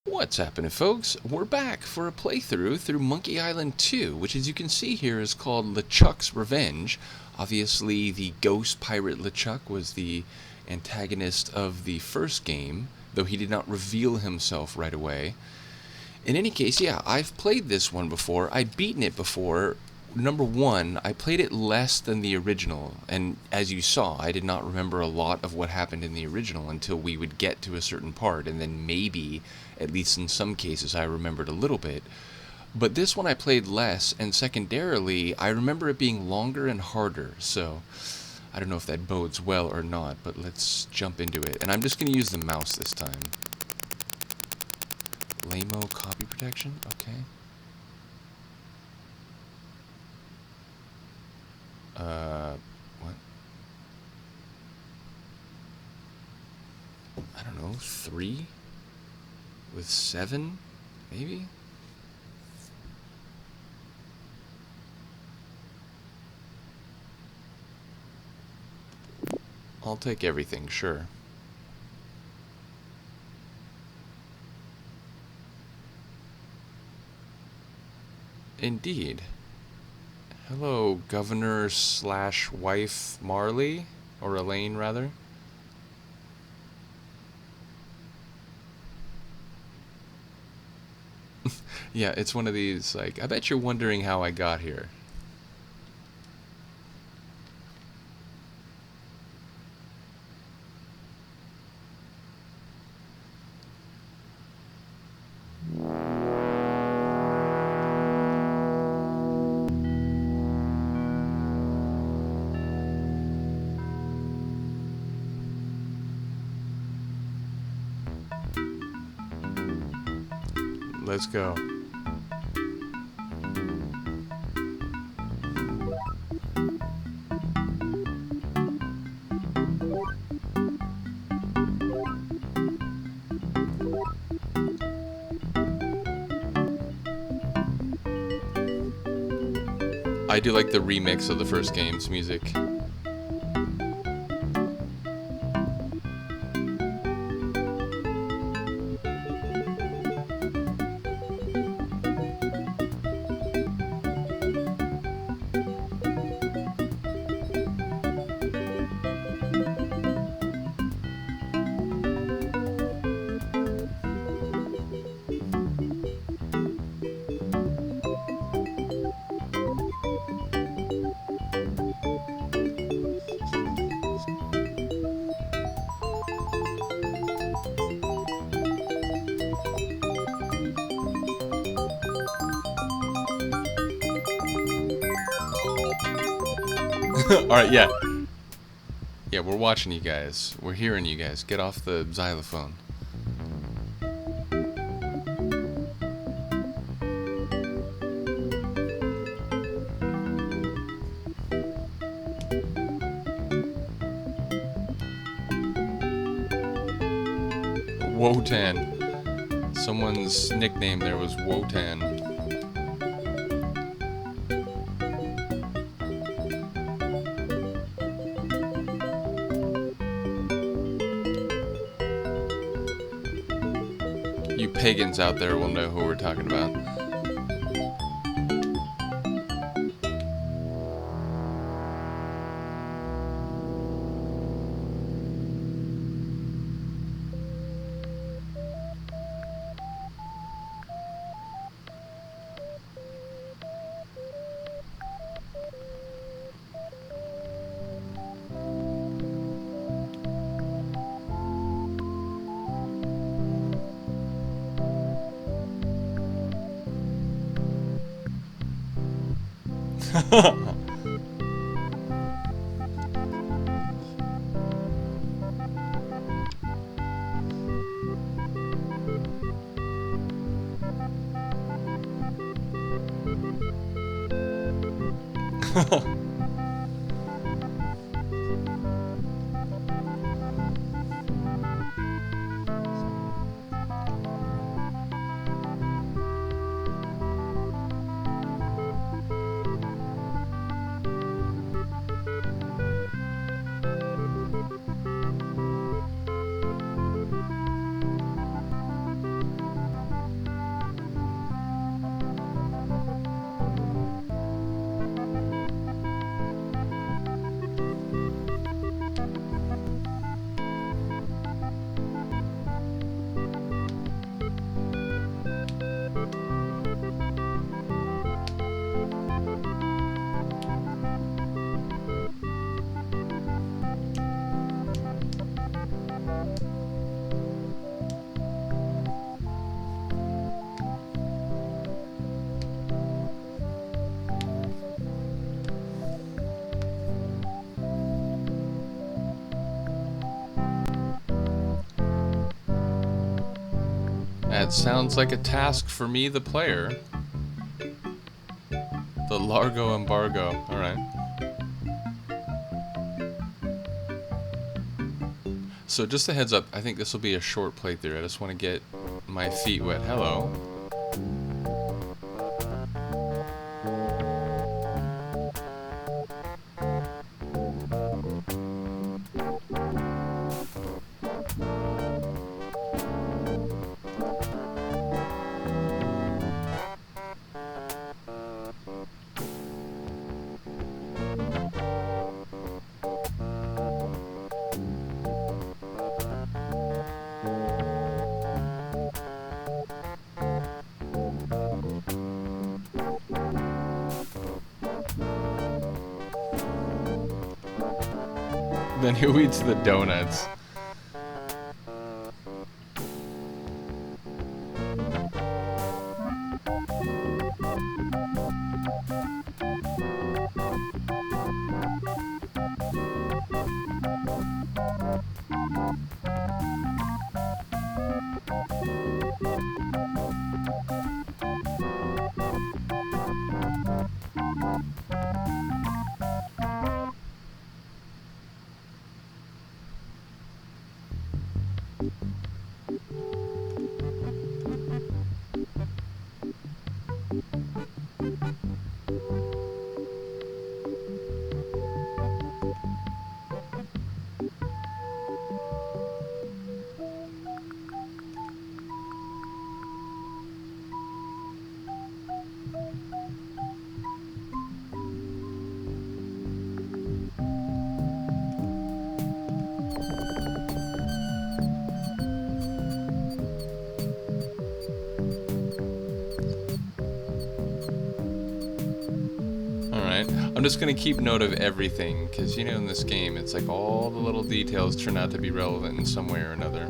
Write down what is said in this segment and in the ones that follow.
What's happening, folks? We're back for a playthrough through Monkey Island 2, which, as you can see here, is called LeChuck's Revenge. Obviously, the ghost pirate LeChuck was the antagonist of the first game, though he did not reveal himself right away. In any case, yeah, I've played this one before. I'd beaten it before. Number one, I played it less than the original, and as you saw, I did not remember a lot of what happened in the original until we would get to a certain part, and then maybe, at least in some cases, I remembered a little bit. But this one I played less, and secondarily, I remember it being longer and harder, so I don't know if that bodes well or not, but let's jump into it. And I'm just going to use the mouse this time. Lamo copy protection? Okay. What? I don't know, 3? With 7? Maybe? I'll take everything, sure. Indeed. Hello, Governor slash wife Marley, or Elaine, rather. Yeah, it's one of these, like, I bet you're wondering how I got here. Let's go. I do like the remix of the first game's music. Alright, yeah. Yeah, we're watching you guys. We're hearing you guys. Get off the xylophone. Wotan. Someone's nickname there was Wotan. You pagans out there will know who we're talking about. That sounds like a task for me, the player. The Largo embargo. Alright. So just a heads up, I think this will be a short playthrough. I just want to get my feet wet. Hello. Then who eats the donuts? I'm just gonna keep note of everything, because you know in this game it's like all the little details turn out to be relevant in some way or another.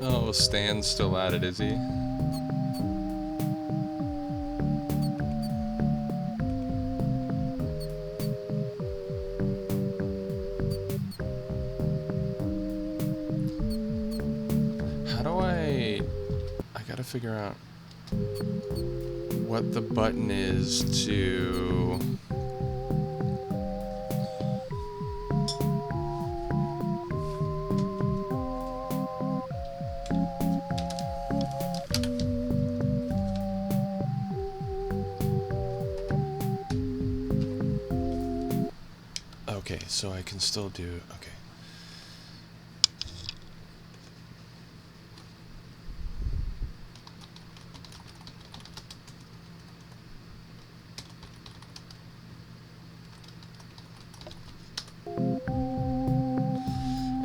Oh, Stan's still at it, is he? How do I gotta figure out what the button is to... Okay, so I can still do... Okay.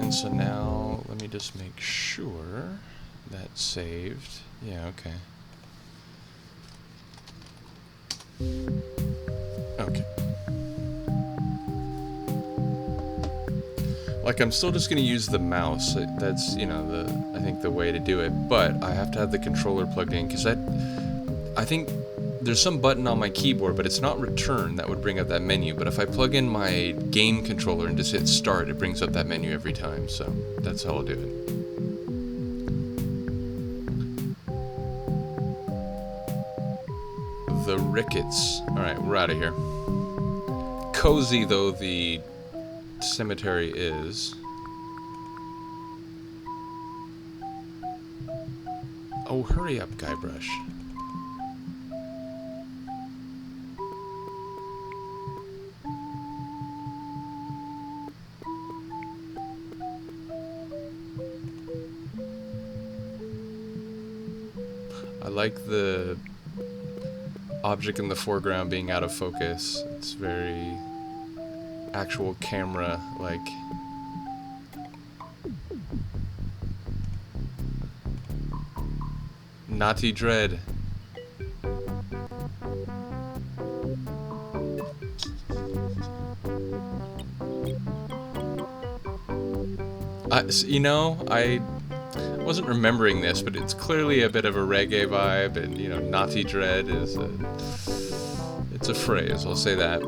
And so now, let me just make sure that's saved. Yeah, okay. Okay. Like, I'm still just gonna use the mouse. That's, you know, I think the way to do it. But I have to have the controller plugged in, because I think there's some button on my keyboard, but it's not return that would bring up that menu. But if I plug in my game controller and just hit start, it brings up that menu every time. So that's how I'll do it. The Ricketts. Alright, we're out of here. Cozy though the cemetery is. Oh, hurry up, Guybrush. I like the object in the foreground being out of focus. It's very actual camera like. Naughty Dread. You know, I wasn't remembering this, but it's clearly a bit of a reggae vibe, and you know, Naughty Dread is it's a phrase. I'll say that.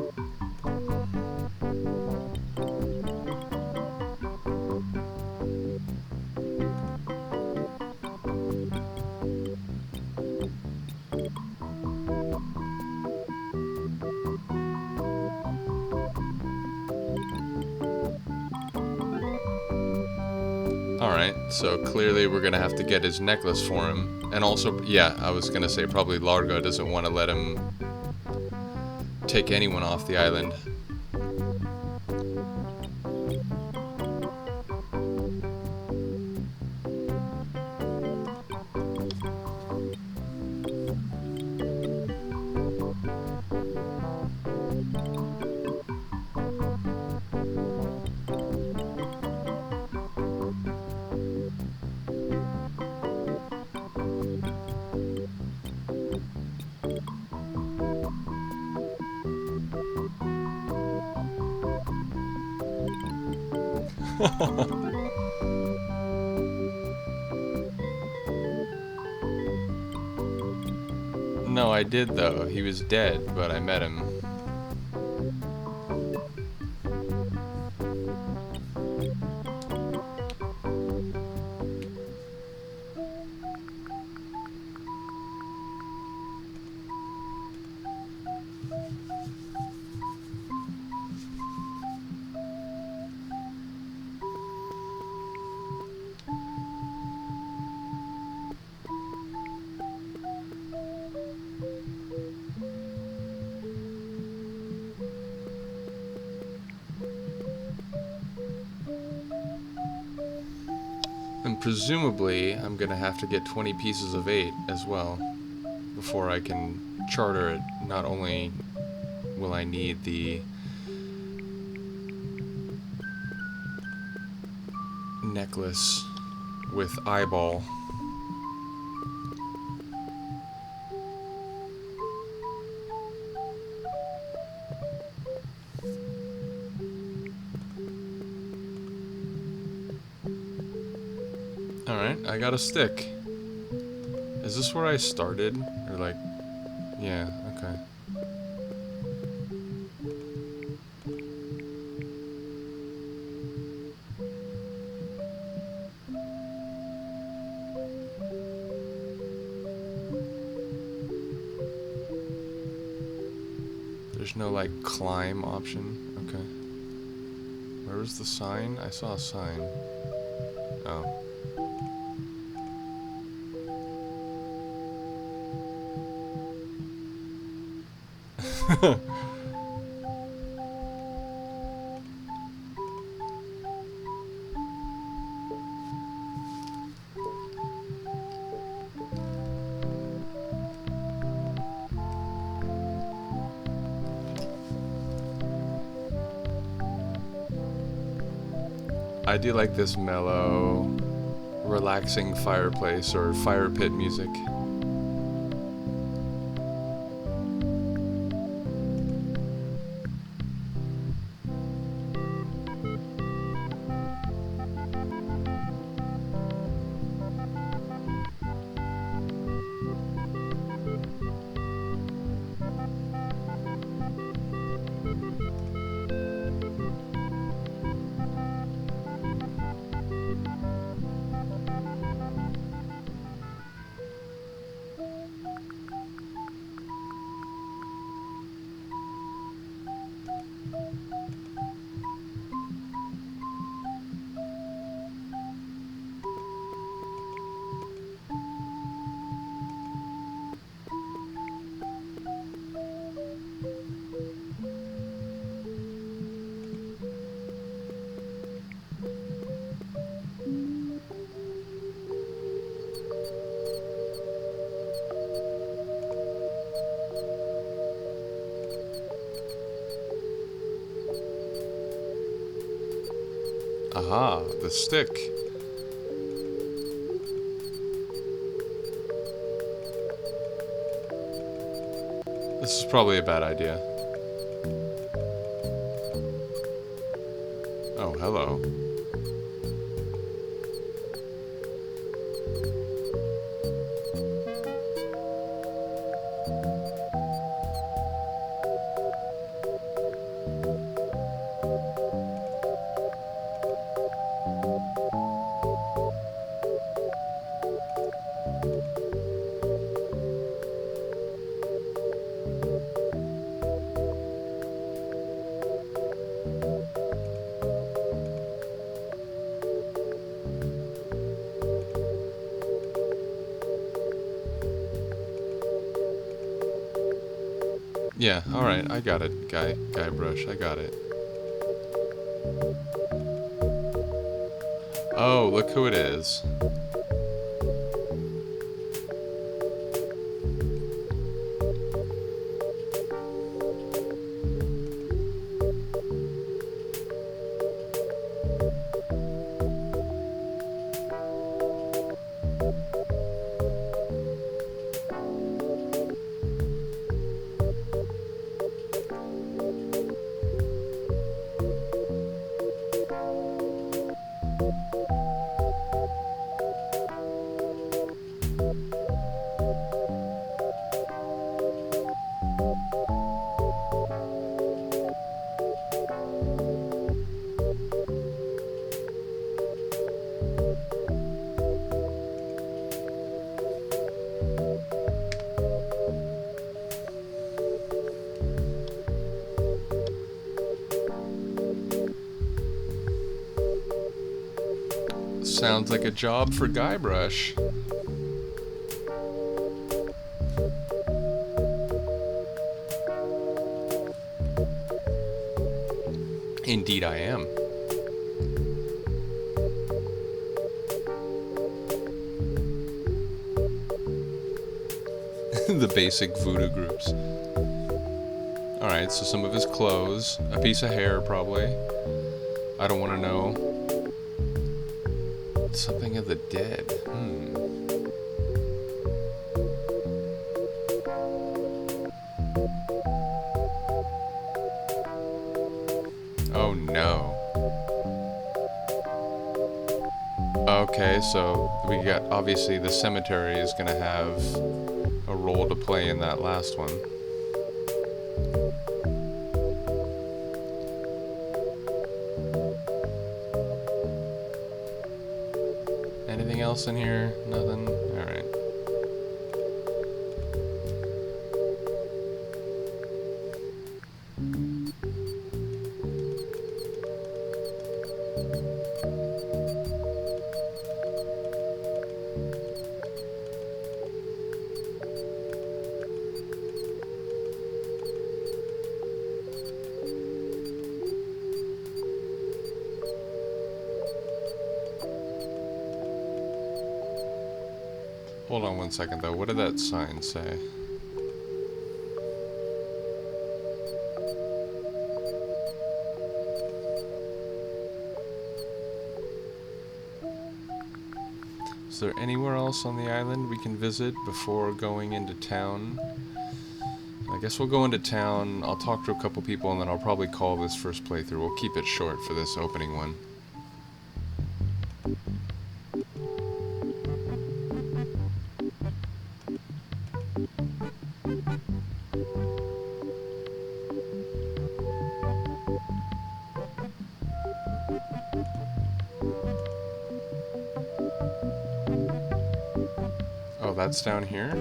Alright, so clearly we're gonna have to get his necklace for him. And also, yeah, I was gonna say probably Largo doesn't want to let him take anyone off the island. No, I did though. He was dead, but I met him. And presumably, I'm gonna have to get 20 pieces of 8 as well before I can charter it. Not only will I need the necklace with eyeball. Alright, I got a stick. Is this where I started? Or like... yeah, okay. There's no like climb option? Okay. Where was the sign? I saw a sign. Oh. I do like this mellow, relaxing fireplace or fire pit music. Aha, the stick. This is probably a bad idea. Oh, hello. Yeah, alright, I got it, Guybrush, I got it. Oh, look who it is. Sounds like a job for Guybrush. Indeed I am. The basic voodoo groups. Alright, so some of his clothes, a piece of hair probably. I don't want to know. Something of the dead. Oh no. Okay, so we got, obviously the cemetery is gonna have a role to play in that last one. Anything else in here? Nothing? Alright. Hold on one second though, what did that sign say? Is there anywhere else on the island we can visit before going into town? I guess we'll go into town, I'll talk to a couple people, and then I'll probably call this first playthrough. We'll keep it short for this opening one. Oh, that's down here?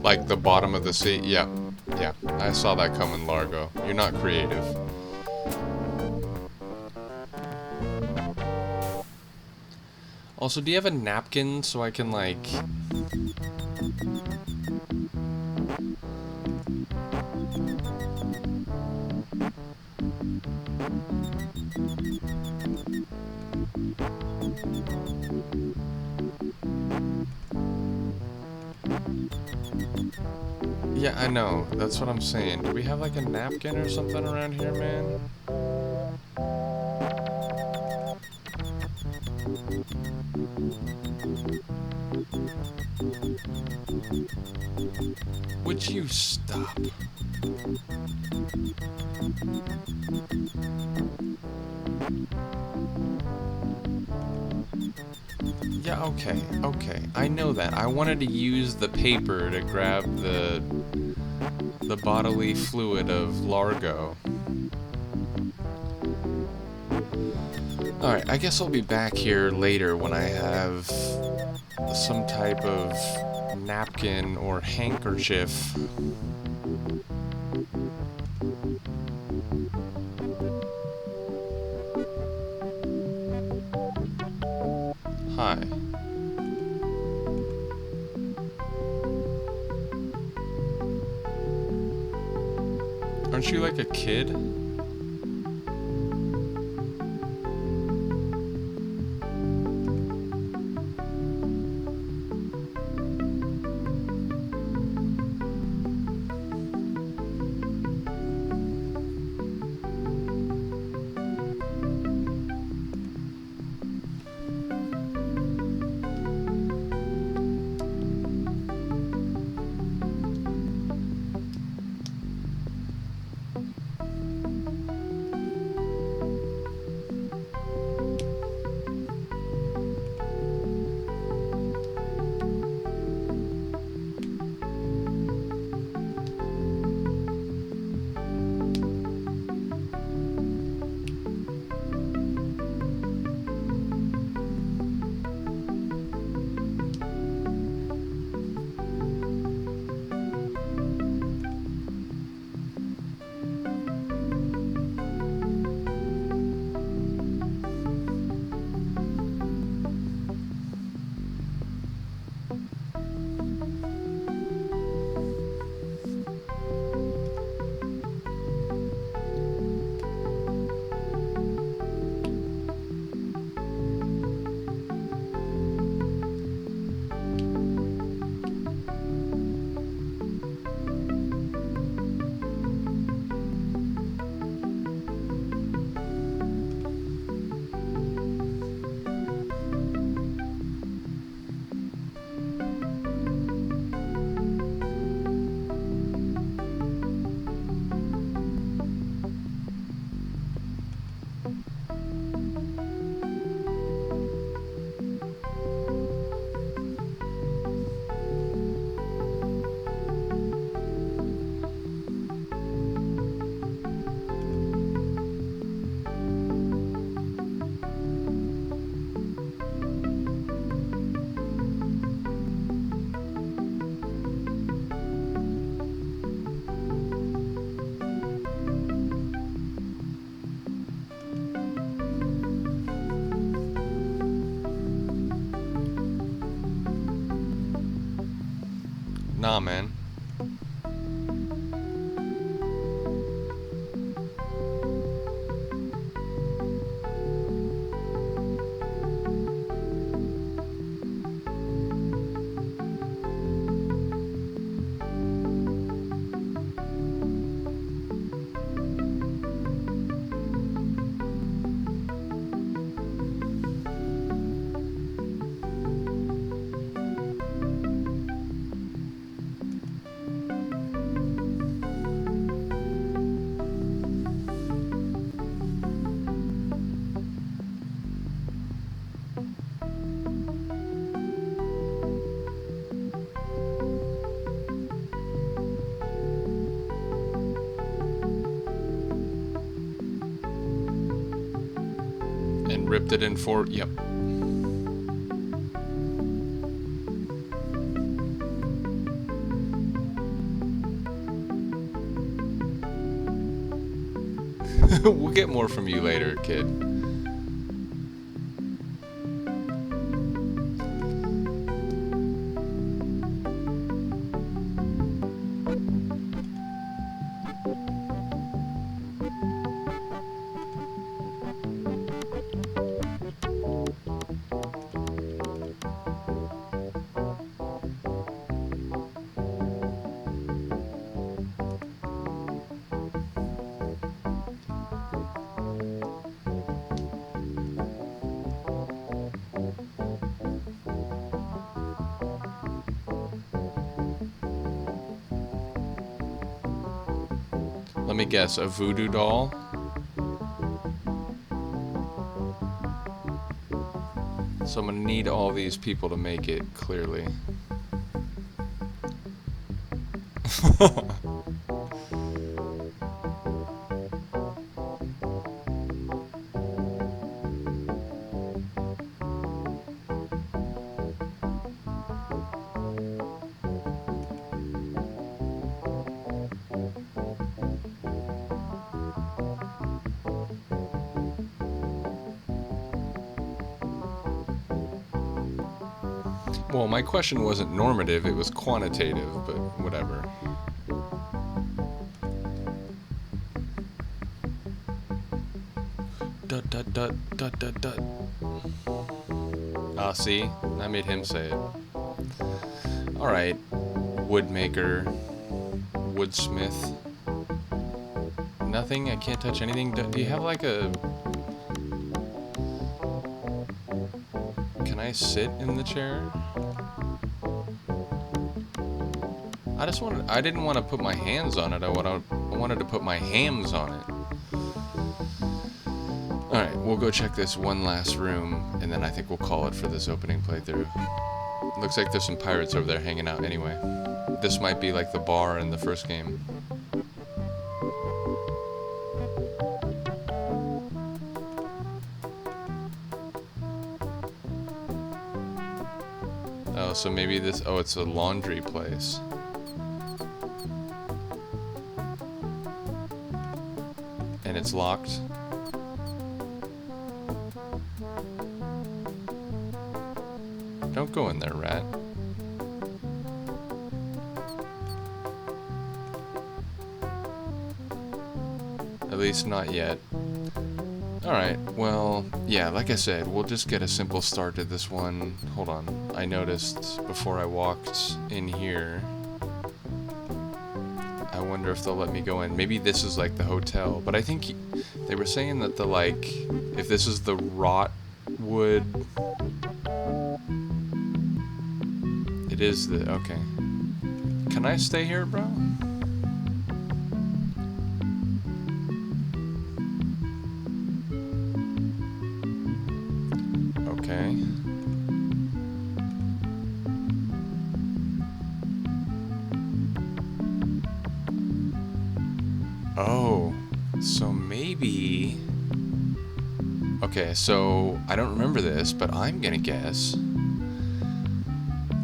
Like the bottom of the sea? Yeah. Yeah. I saw that coming, Largo. You're not creative. Also, do you have a napkin so I can, like... Yeah, I know. That's what I'm saying. Do we have like a napkin or something around here, man? Would you stop? Yeah, okay, okay. I know that. I wanted to use the paper to grab the bodily fluid of Largo. Alright, I guess I'll be back here later when I have some type of napkin or handkerchief. Hi. Aren't you like a kid? Nah, man. And ripped it in four. Yep. We'll get more from you later, kid. Let me guess, a voodoo doll? So I'm gonna need all these people to make it, clearly. Well, my question wasn't normative, it was quantitative, but whatever. Dut dut dut dut dut dut. Ah, see? I made him say it. Alright. Woodmaker. Woodsmith. Nothing? I can't touch anything? Do you have like a... Can I sit in the chair? I didn't want to put my hands on it. I wanted to put my hams on it. Alright, we'll go check this one last room, and then I think we'll call it for this opening playthrough. Looks like there's some pirates over there hanging out anyway. This might be like the bar in the first game. Oh, so maybe this... Oh, it's a laundry place. And it's locked. Don't go in there, rat. At least not yet. Alright, well, yeah, like I said, we'll just get a simple start to this one. Hold on. I noticed before I walked in here... I wonder if they'll let me go in. Maybe this is like the hotel, but I think they were saying that the, like, if this is the Rotwood... It is the... Okay. Can I stay here, bro? Okay. Oh, so maybe... Okay, so I don't remember this, but I'm gonna guess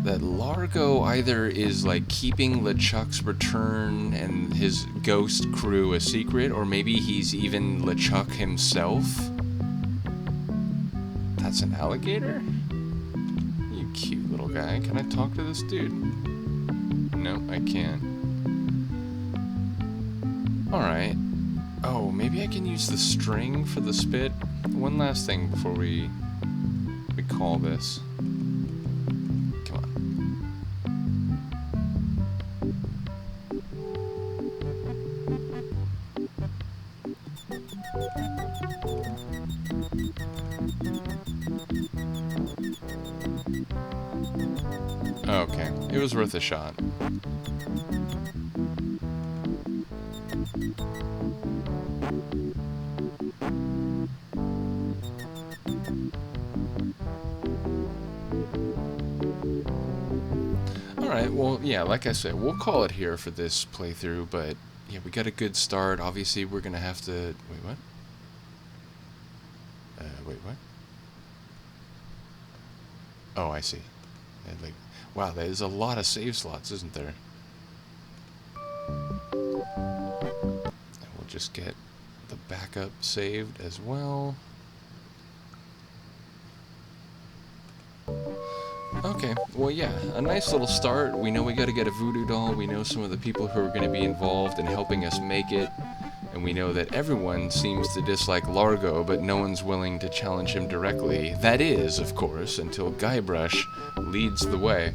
that Largo either is like keeping LeChuck's return and his ghost crew a secret, or maybe he's even LeChuck himself. That's an alligator? You cute little guy. Can I talk to this dude? No, I can't. Alright. Oh, maybe I can use the string for the spit. One last thing before we call this. Come on. Okay, it was worth a shot. Alright, well, yeah, like I said, we'll call it here for this playthrough, but, yeah, we got a good start. Obviously, we're gonna have to... Wait, what? Wait, what? Oh, I see. Like, wow, there's a lot of save slots, isn't there? And we'll just get the backup saved as well. Okay, well, yeah, a nice little start. We know we gotta get a voodoo doll. We know some of the people who are gonna be involved in helping us make it. And we know that everyone seems to dislike Largo, but no one's willing to challenge him directly. That is, of course, until Guybrush leads the way.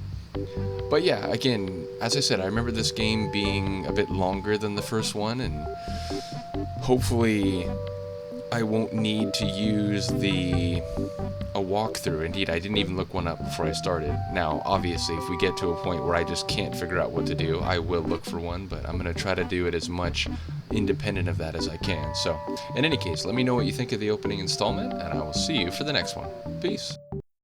But yeah, again, as I said, I remember this game being a bit longer than the first one, and hopefully I won't need to use a walkthrough. Indeed, I didn't even look one up before I started. Now, obviously, if we get to a point where I just can't figure out what to do, I will look for one, but I'm going to try to do it as much independent of that as I can. So, in any case, let me know what you think of the opening installment, and I will see you for the next one. Peace.